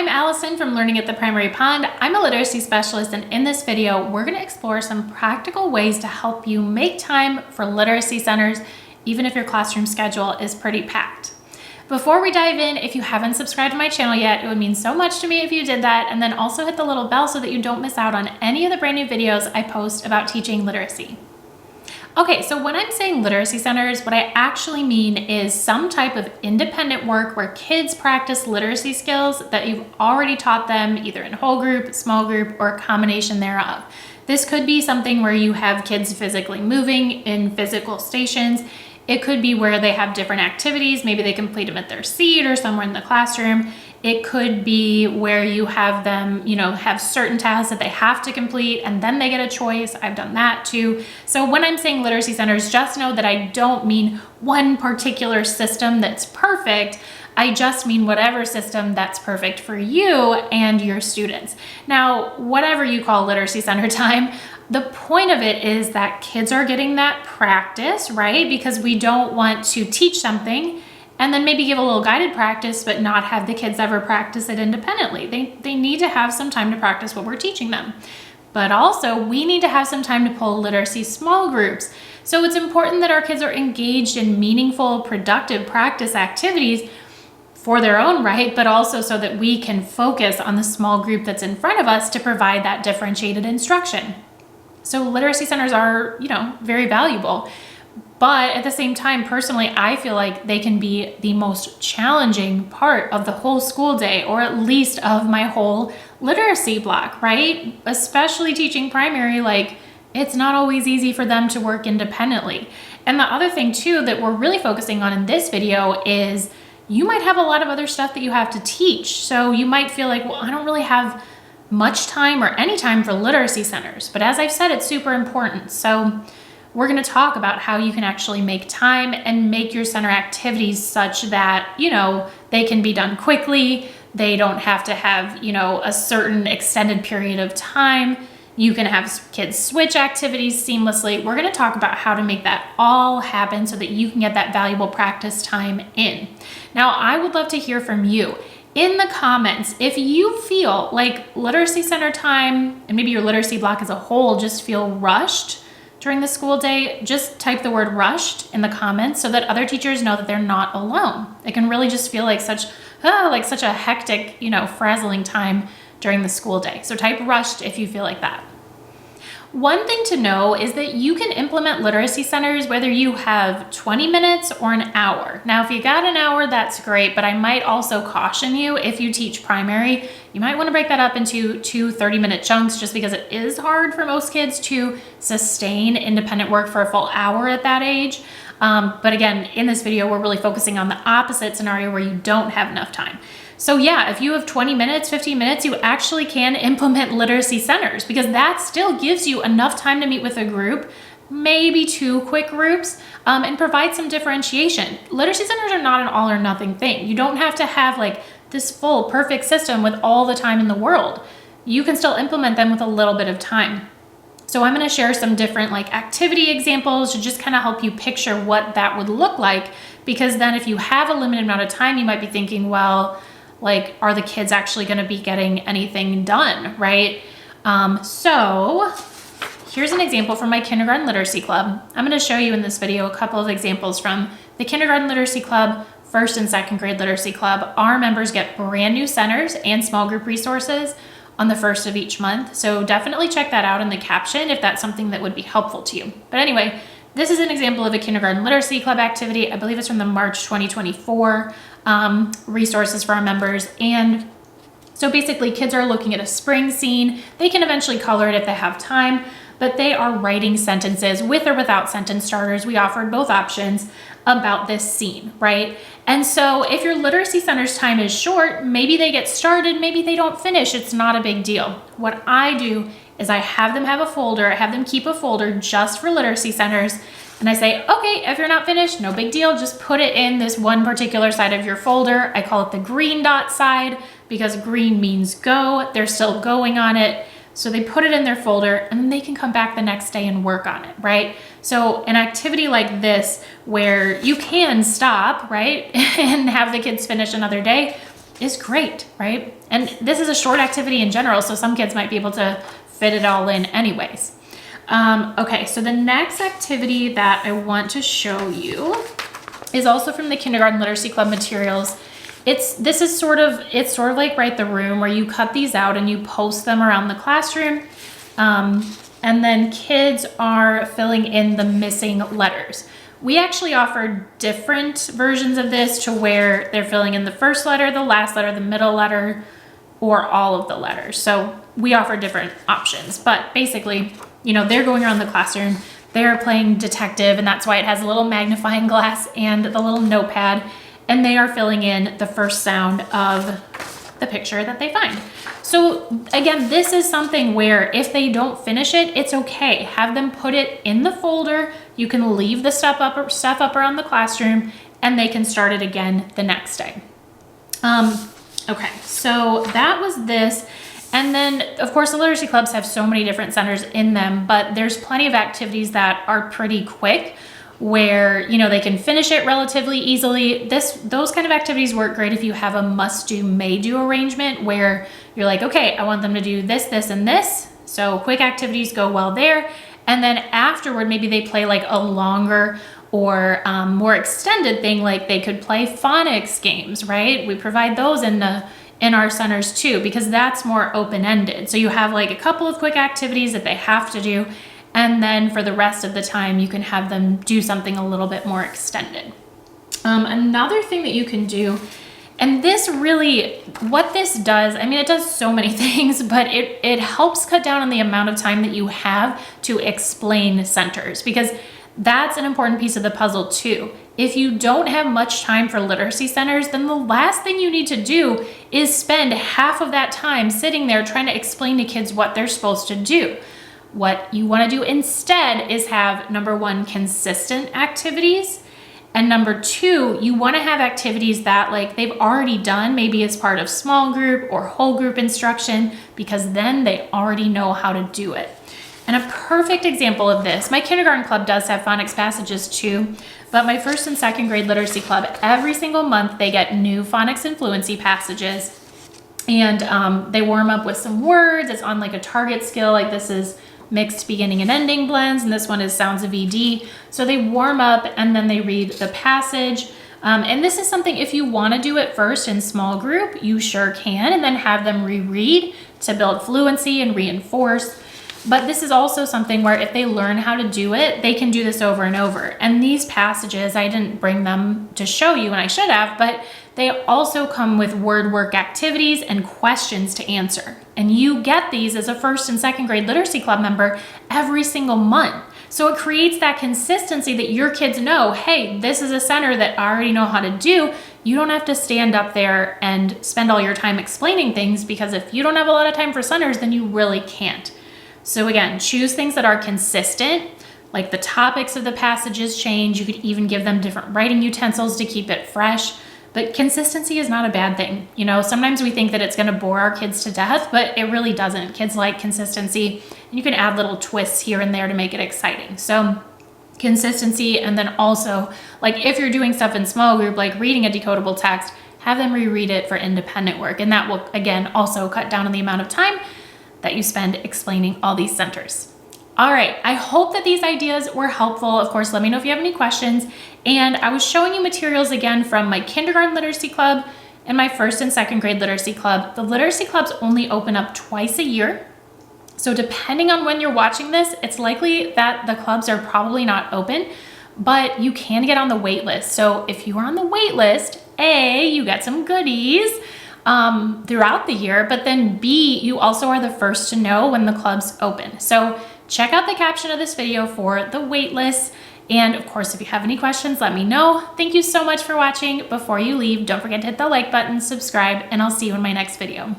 I'm Allison from Learning at the Primary Pond. I'm a literacy specialist, and in this video, we're going to explore some practical ways to help you make time for literacy centers, even if your classroom schedule is pretty packed. Before we dive in, if you haven't subscribed to my channel yet, it would mean so much to me if you did that, and then also hit the little bell so that you don't miss out on any of the brand new videos I post about teaching literacy. Okay, so when I'm saying literacy centers, what I actually mean is some type of independent work where kids practice literacy skills that you've already taught them, either in whole group, small group, or a combination thereof. This could be something where you have kids physically moving in physical stations. It could be where they have different activities. Maybe they complete them at their seat or somewhere in the classroom. It could be where you have them, have certain tasks that they have to complete and then they get a choice. I've done that too. So when I'm saying literacy centers, just know that I don't mean one particular system that's perfect. I just mean whatever system that's perfect for you and your students. Now, whatever you call literacy center time, the point of it is that kids are getting that practice, right? Because we don't want to teach something and then maybe give a little guided practice, but not have the kids ever practice it independently. They need to have some time to practice what we're teaching them. But also, we need to have some time to pull literacy small groups. So it's important that our kids are engaged in meaningful, productive practice activities for their own right, but also so that we can focus on the small group that's in front of us to provide that differentiated instruction. So literacy centers are, very valuable. But at the same time, personally, I feel like they can be the most challenging part of the whole school day, or at least of my whole literacy block, right? Especially teaching primary, it's not always easy for them to work independently. And the other thing too that we're really focusing on in this video is you might have a lot of other stuff that you have to teach. So you might feel like, well, I don't really have much time or any time for literacy centers. But as I've said, it's super important. So we're going to talk about how you can actually make time and make your center activities such that, they can be done quickly. They don't have to have, a certain extended period of time. You can have kids switch activities seamlessly. We're going to talk about how to make that all happen so that you can get that valuable practice time in. Now, I would love to hear from you in the comments if you feel like literacy center time and maybe your literacy block as a whole just feel rushed during the school day. Just type the word rushed in the comments so that other teachers know that they're not alone. It can really just feel like such a hectic, frazzling time during the school day. So type rushed if you feel like that. One thing to know is that you can implement literacy centers whether you have 20 minutes or an hour. Now, if you got an hour, that's great, but I might also caution you if you teach primary, you might want to break that up into 2 30-minute chunks just because it is hard for most kids to sustain independent work for a full hour at that age. But again, in this video, we're really focusing on the opposite scenario where you don't have enough time. So yeah, if you have 20 minutes, 15 minutes, you actually can implement literacy centers because that still gives you enough time to meet with a group, maybe 2 quick groups, and provide some differentiation. Literacy centers are not an all or nothing thing. You don't have to have this full perfect system with all the time in the world. You can still implement them with a little bit of time. So I'm going to share some different activity examples to just kind of help you picture what that would look like, because then if you have a limited amount of time, you might be thinking, well, are the kids actually going to be getting anything done, right? So here's an example from my kindergarten literacy club. I'm going to show you in this video a couple of examples from the kindergarten literacy club, first and second grade literacy club. Our members get brand new centers and small group resources on the first of each month. So definitely check that out in the caption if that's something that would be helpful to you. But anyway, this is an example of a kindergarten literacy club activity. I believe it's from the March 2024 resources for our members. And so basically kids are looking at a spring scene. They can eventually color it if they have time, but they are writing sentences with or without sentence starters. We offered both options about this scene, right? And so if your literacy center's time is short, maybe they get started, maybe they don't finish. It's not a big deal. What I do is I have them have a folder. I have them keep a folder just for literacy centers. And I say, okay, if you're not finished, no big deal. Just put it in this one particular side of your folder. I call it the green dot side because green means go. They're still going on it. So they put it in their folder and then they can come back the next day and work on it, right? So an activity like this where you can stop, right, and have the kids finish another day, is great, right? And this is a short activity in general, so some kids might be able to fit it all in anyways. Okay, so the next activity that I want to show you is also from the Kindergarten Literacy Club materials. It's sort of like Write the Room, where you cut these out and you post them around the classroom. And then kids are filling in the missing letters. We actually offer different versions of this to where they're filling in the first letter, the last letter, the middle letter, or all of the letters. So we offer different options, but basically, you know, they're going around the classroom, they're playing detective, and that's why it has a little magnifying glass and the little notepad, and they are filling in the first sound of the picture that they find. So again, this is something where if they don't finish it, it's okay. Have them put it in the folder. You can leave the stuff up around the classroom, and they can start it again the next day. Okay, so that was this. And then, of course, the literacy clubs have so many different centers in them, but there's plenty of activities that are pretty quick where, you know, they can finish it relatively easily. Those kind of activities work great if you have a must-do, may-do arrangement where you're like, okay, I want them to do this, this, and this. So quick activities go well there. And then afterward, maybe they play like a longer or more extended thing, like they could play phonics games, right? We provide those in our centers too, because that's more open-ended. So you have like a couple of quick activities that they have to do, and then for the rest of the time, you can have them do something a little bit more extended. Another thing that you can do, and this really, what this does, I mean, it does so many things, but it helps cut down on the amount of time that you have to explain centers, because that's an important piece of the puzzle too. If you don't have much time for literacy centers, then the last thing you need to do is spend half of that time sitting there trying to explain to kids what they're supposed to do. What you want to do instead is have, number one, consistent activities. And number two, you want to have activities that like they've already done, maybe as part of small group or whole group instruction, because then they already know how to do it. And a perfect example of this, my kindergarten club does have phonics passages too, but my first and second grade literacy club, every single month they get new phonics and fluency passages, and they warm up with some words. It's on like a target skill, like this is mixed beginning and ending blends, and this one is sounds of ED. So they warm up and then they read the passage. And this is something, if you want to do it first in small group, you sure can, and then have them reread to build fluency and reinforce. But this is also something where if they learn how to do it, they can do this over and over. And these passages, I didn't bring them to show you, and I should have, but they also come with word work activities and questions to answer. And you get these as a first and second grade literacy club member every single month. So it creates that consistency that your kids know, hey, this is a center that I already know how to do. You don't have to stand up there and spend all your time explaining things, because if you don't have a lot of time for centers, then you really can't. So again, choose things that are consistent, like the topics of the passages change. You could even give them different writing utensils to keep it fresh. But consistency is not a bad thing. You know, sometimes we think that it's going to bore our kids to death, but it really doesn't. Kids like consistency, and you can add little twists here and there to make it exciting. So consistency, and then also, like if you're doing stuff in small group, like reading a decodable text, have them reread it for independent work. And that will, again, also cut down on the amount of time that you spend explaining all these centers. All right, I hope that these ideas were helpful. Of course, let me know if you have any questions. And I was showing you materials again from my kindergarten literacy club and my first and second grade literacy club. The literacy clubs only open up twice a year. So depending on when you're watching this, it's likely that the clubs are probably not open, but you can get on the wait list. So if you are on the wait list, A, you get some goodies throughout the year, but then B, you also are the first to know when the clubs open. So check out the caption of this video for the wait list. And of course, if you have any questions, let me know. Thank you so much for watching. Before you leave, don't forget to hit the like button, subscribe, and I'll see you in my next video.